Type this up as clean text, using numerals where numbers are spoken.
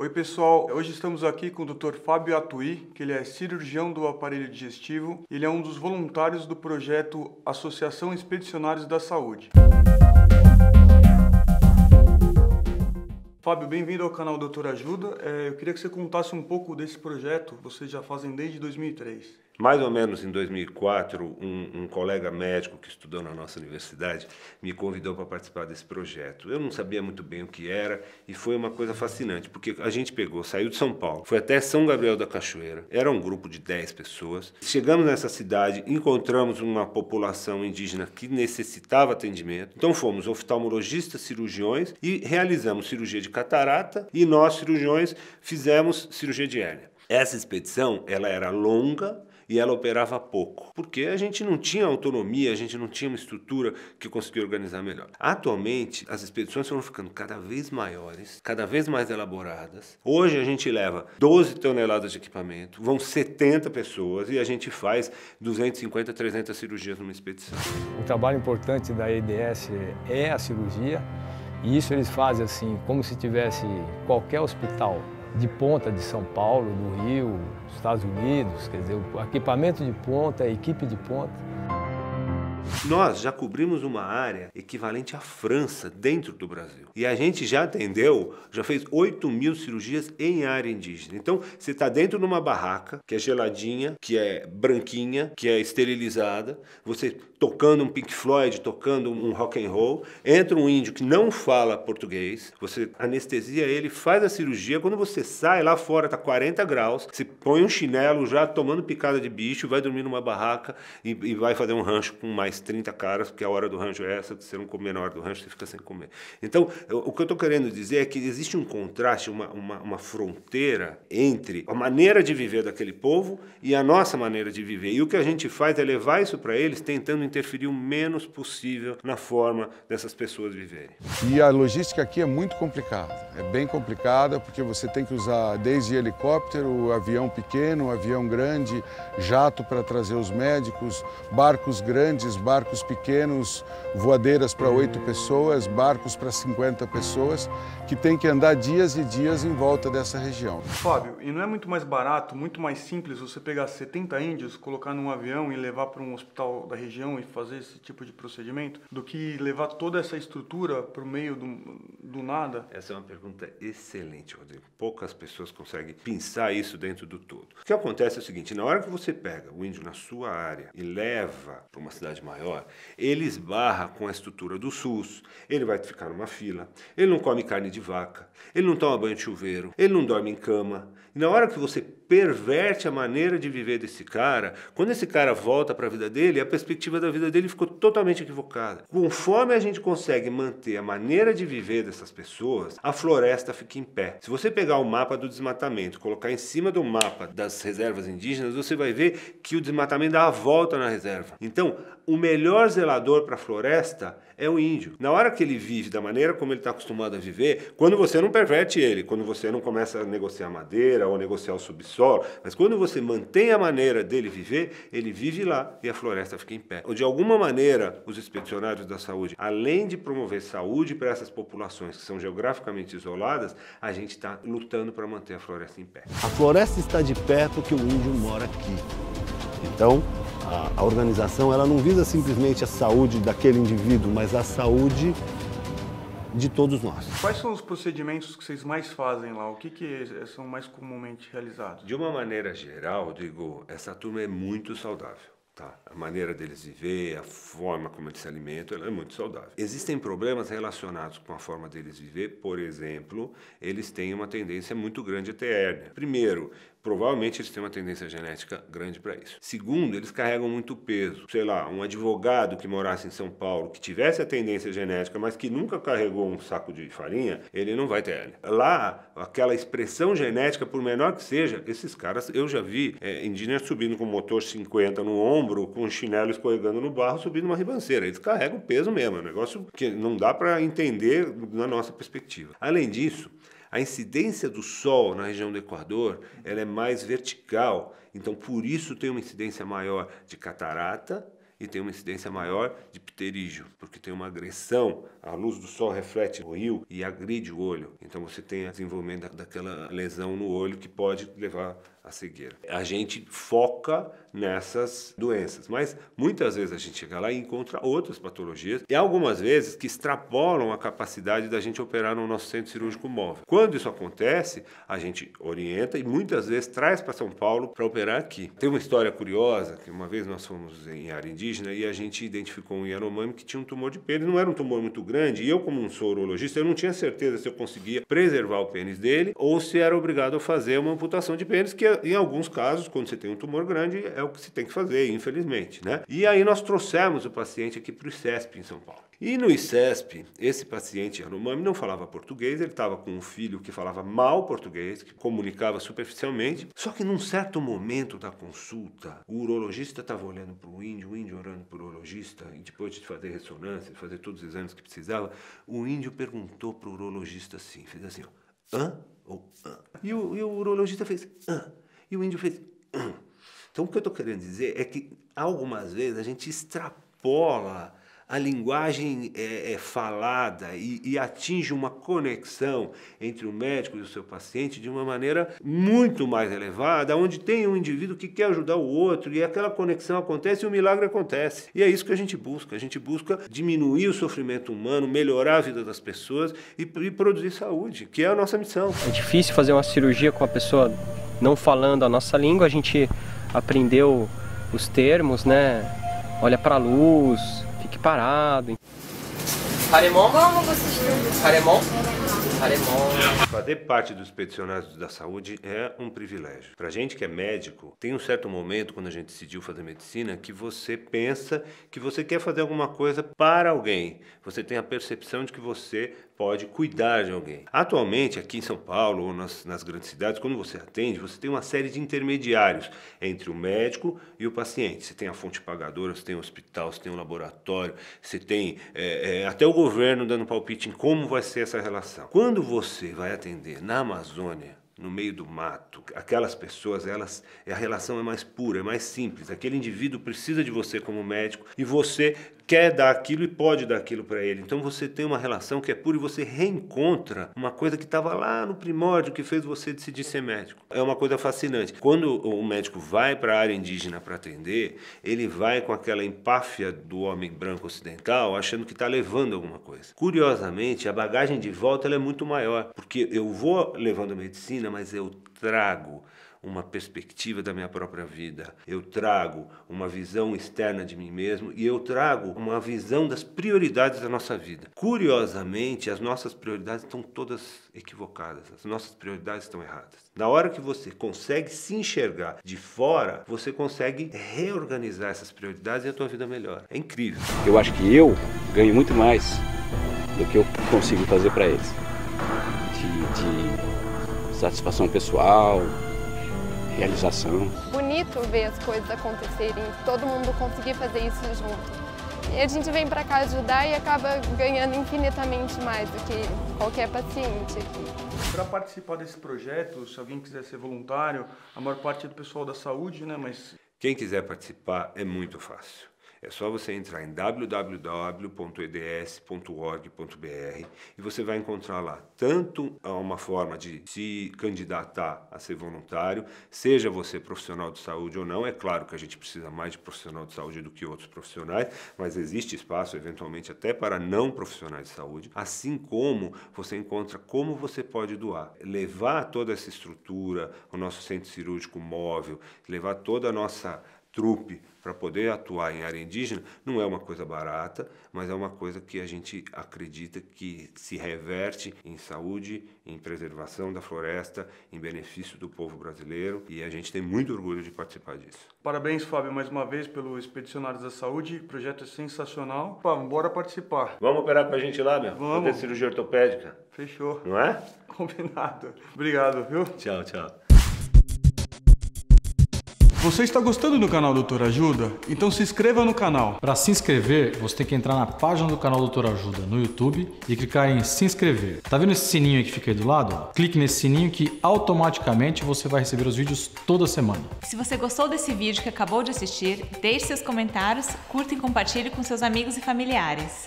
Oi pessoal, hoje estamos aqui com o Dr. Fábio Atuy, que ele é cirurgião do aparelho digestivo. Ele é um dos voluntários do projeto Associação Expedicionários da Saúde. Fábio, bem-vindo ao canal Doutor Ajuda. Eu queria que você contasse um pouco desse projeto, vocês já fazem desde 2003. Mais ou menos em 2004, um colega médico que estudou na nossa universidade me convidou para participar desse projeto. Eu não sabia muito bem o que era e foi uma coisa fascinante, porque a gente saiu de São Paulo, foi até São Gabriel da Cachoeira, era um grupo de 10 pessoas. Chegamos nessa cidade, encontramos uma população indígena que necessitava atendimento, então fomos oftalmologistas, cirurgiões e realizamos cirurgia de catarata e nós, cirurgiões, fizemos cirurgia de hérnia. Essa expedição, ela era longa, e ela operava pouco, porque a gente não tinha autonomia, a gente não tinha uma estrutura que conseguia organizar melhor. Atualmente, as expedições foram ficando cada vez maiores, cada vez mais elaboradas. Hoje a gente leva 12 toneladas de equipamento, vão 70 pessoas e a gente faz 250, 300 cirurgias numa expedição. O trabalho importante da EDS é a cirurgia, e isso eles fazem assim, como se tivesse qualquer hospital de ponta de São Paulo, do Rio, dos Estados Unidos, quer dizer, o equipamento de ponta, a equipe de ponta. Nós já cobrimos uma área equivalente à França dentro do Brasil. E a gente já atendeu, já fez 8.000 cirurgias em área indígena. Então, você está dentro de uma barraca, que é geladinha, que é branquinha, que é esterilizada, você tocando um Pink Floyd, tocando um rock and roll, entra um índio que não fala português, você anestesia ele, faz a cirurgia, quando você sai lá fora, está 40 graus, você põe um chinelo já tomando picada de bicho, vai dormir numa barraca e vai fazer um rancho com mais 30 caras, porque a hora do rancho é essa, se você não comer na hora do rancho, você fica sem comer. Então, o que eu estou querendo dizer é que existe um contraste, uma fronteira entre a maneira de viver daquele povo e a nossa maneira de viver. E o que a gente faz é levar isso para eles, tentando interferir o menos possível na forma dessas pessoas viverem. E a logística aqui é muito complicada, é bem complicada porque você tem que usar desde helicóptero, avião pequeno, avião grande, jato para trazer os médicos, barcos grandes, barcos pequenos, voadeiras para 8 pessoas, barcos para 50 pessoas, que tem que andar dias e dias em volta dessa região. Fábio, e não é muito mais barato, muito mais simples você pegar 70 índios, colocar num avião e levar para um hospital da região e fazer esse tipo de procedimento, do que levar toda essa estrutura para o meio do nada? Essa é uma pergunta excelente, Rodrigo. Poucas pessoas conseguem pensar isso dentro do todo. O que acontece é o seguinte, na hora que você pega o índio na sua área e leva para uma cidade maior, ele esbarra com a estrutura do SUS, ele vai ficar numa fila, ele não come carne de vaca, ele não toma banho de chuveiro, ele não dorme em cama. E na hora que você perverte a maneira de viver desse cara, quando esse cara volta para a vida dele, a perspectiva da vida dele ficou totalmente equivocada. Conforme a gente consegue manter a maneira de viver dessas pessoas, a floresta fica em pé. Se você pegar o mapa do desmatamento, colocar em cima do mapa das reservas indígenas, você vai ver que o desmatamento dá a volta na reserva. Então, o melhor zelador para a floresta é o índio. Na hora que ele vive da maneira como ele está acostumado a viver, quando você não perverte ele, quando você não começa a negociar madeira ou negociar o subsolo, mas quando você mantém a maneira dele viver, ele vive lá e a floresta fica em pé. Ou de alguma maneira, os expedicionários da saúde, além de promover saúde para essas populações que são geograficamente isoladas, a gente está lutando para manter a floresta em pé. A floresta está de pé porque o índio mora aqui. Então, a organização ela não visa simplesmente a saúde daquele indivíduo, mas a saúde de todos nós. Quais são os procedimentos que vocês mais fazem lá? O que são mais comumente realizados? De uma maneira geral, Rodrigo, essa turma é muito saudável. Tá? A maneira deles viver, a forma como eles se alimentam, ela é muito saudável. Existem problemas relacionados com a forma deles viver, por exemplo, eles têm uma tendência muito grande a ter hérnia. Primeiro, provavelmente eles têm uma tendência genética grande para isso. Segundo, eles carregam muito peso. Sei lá, um advogado que morasse em São Paulo, que tivesse a tendência genética, mas que nunca carregou um saco de farinha, ele não vai ter hérnia. Lá, aquela expressão genética, por menor que seja, esses caras, eu já vi indígenas subindo com motor 50 no ombro, com um chinelo escorregando no barro, subindo uma ribanceira. Eles carregam peso mesmo, é um negócio que não dá para entender na nossa perspectiva. Além disso, a incidência do Sol na região do Equador ela é mais vertical, então por isso tem uma incidência maior de catarata e tem uma incidência maior de pterígio, porque tem uma agressão, a luz do sol reflete o rio e agride o olho. Então você tem o desenvolvimento daquela lesão no olho que pode levar à cegueira. A gente foca nessas doenças, mas muitas vezes a gente chega lá e encontra outras patologias e algumas vezes que extrapolam a capacidade da gente operar no nosso centro cirúrgico móvel. Quando isso acontece, a gente orienta e muitas vezes traz para São Paulo para operar aqui. Tem uma história curiosa, que uma vez nós fomos em área indígena e a gente identificou um Yanomami que tinha um tumor de pênis, não era um tumor muito grande, e eu, como não sou urologista, eu não tinha certeza se eu conseguia preservar o pênis dele ou se era obrigado a fazer uma amputação de pênis, que em alguns casos, quando você tem um tumor grande, é o que se tem que fazer, infelizmente, né? E aí nós trouxemos o paciente aqui para o ICESP em São Paulo. E no ICESP, esse paciente Yanomami não falava português, ele estava com um filho que falava mal português, que comunicava superficialmente, só que num certo momento da consulta, o urologista estava olhando para o índio olhando para o urologista, e depois de fazer ressonância, de fazer todos os exames que precisava, o índio perguntou para o urologista assim, fez assim, ó, hã? Ou hã? E o urologista fez, hã? E o índio fez, hã? Então o que eu estou querendo dizer é que algumas vezes a gente extrapola a linguagem falada e atinge uma conexão entre o médico e o seu paciente de uma maneira muito mais elevada, onde tem um indivíduo que quer ajudar o outro e aquela conexão acontece e o milagre acontece. E é isso que a gente busca diminuir o sofrimento humano, melhorar a vida das pessoas e produzir saúde, que é a nossa missão. É difícil fazer uma cirurgia com a pessoa não falando a nossa língua, a gente aprendeu os termos, né? Olha para a luz, fique parado. Haremon? Como você estuda? Haremon? Haremon. Fazer parte dos expedicionários da saúde é um privilégio. Pra gente que é médico, tem um certo momento, quando a gente decidiu fazer medicina, que você pensa que você quer fazer alguma coisa para alguém. Você tem a percepção de que você pode cuidar de alguém. Atualmente, aqui em São Paulo ou nas grandes cidades, quando você atende, você tem uma série de intermediários entre o médico e o paciente. Você tem a fonte pagadora, você tem o hospital, você tem o laboratório, você tem até o governo dando palpite em como vai ser essa relação. Quando você vai atender na Amazônia, no meio do mato, aquelas pessoas, a relação é mais pura, é mais simples. Aquele indivíduo precisa de você como médico e você quer dar aquilo e pode dar aquilo para ele. Então você tem uma relação que é pura e você reencontra uma coisa que estava lá no primórdio que fez você decidir ser médico. É uma coisa fascinante. Quando o médico vai para a área indígena para atender, ele vai com aquela empáfia do homem branco ocidental, achando que está levando alguma coisa. Curiosamente, a bagagem de volta ela é muito maior, porque eu vou levando a medicina, mas eu trago uma perspectiva da minha própria vida, eu trago uma visão externa de mim mesmo e eu trago uma visão das prioridades da nossa vida. Curiosamente, as nossas prioridades estão todas equivocadas, as nossas prioridades estão erradas. Na hora que você consegue se enxergar de fora, você consegue reorganizar essas prioridades e a tua vida melhora. É incrível. Eu acho que eu ganho muito mais do que eu consigo fazer para eles. De satisfação pessoal, realização. Bonito ver as coisas acontecerem, todo mundo conseguir fazer isso junto. E a gente vem para cá ajudar e acaba ganhando infinitamente mais do que qualquer paciente aqui. Para participar desse projeto, se alguém quiser ser voluntário, a maior parte é do pessoal da saúde, né? Mas quem quiser participar é muito fácil. É só você entrar em www.eds.org.br e você vai encontrar lá tanto uma forma de se candidatar a ser voluntário, seja você profissional de saúde ou não. É claro que a gente precisa mais de profissional de saúde do que outros profissionais, mas existe espaço eventualmente até para não profissionais de saúde, assim como você encontra como você pode doar. Levar toda essa estrutura, o nosso centro cirúrgico móvel, levar toda a nossa trupe para poder atuar em área indígena não é uma coisa barata, mas é uma coisa que a gente acredita que se reverte em saúde, em preservação da floresta, em benefício do povo brasileiro, e a gente tem muito orgulho de participar disso. Parabéns, Fábio, mais uma vez pelo Expedicionários da Saúde, o projeto é sensacional. Pá, bora participar. Vamos operar com a gente lá, meu? Vamos. Fazer cirurgia ortopédica. Fechou. Não é? Combinado. Obrigado, viu? Tchau, tchau. Você está gostando do canal Doutor Ajuda? Então se inscreva no canal. Para se inscrever, você tem que entrar na página do canal Doutor Ajuda no YouTube e clicar em se inscrever. Tá vendo esse sininho aí que fica aí do lado? Clique nesse sininho que automaticamente você vai receber os vídeos toda semana. Se você gostou desse vídeo que acabou de assistir, deixe seus comentários, curta e compartilhe com seus amigos e familiares.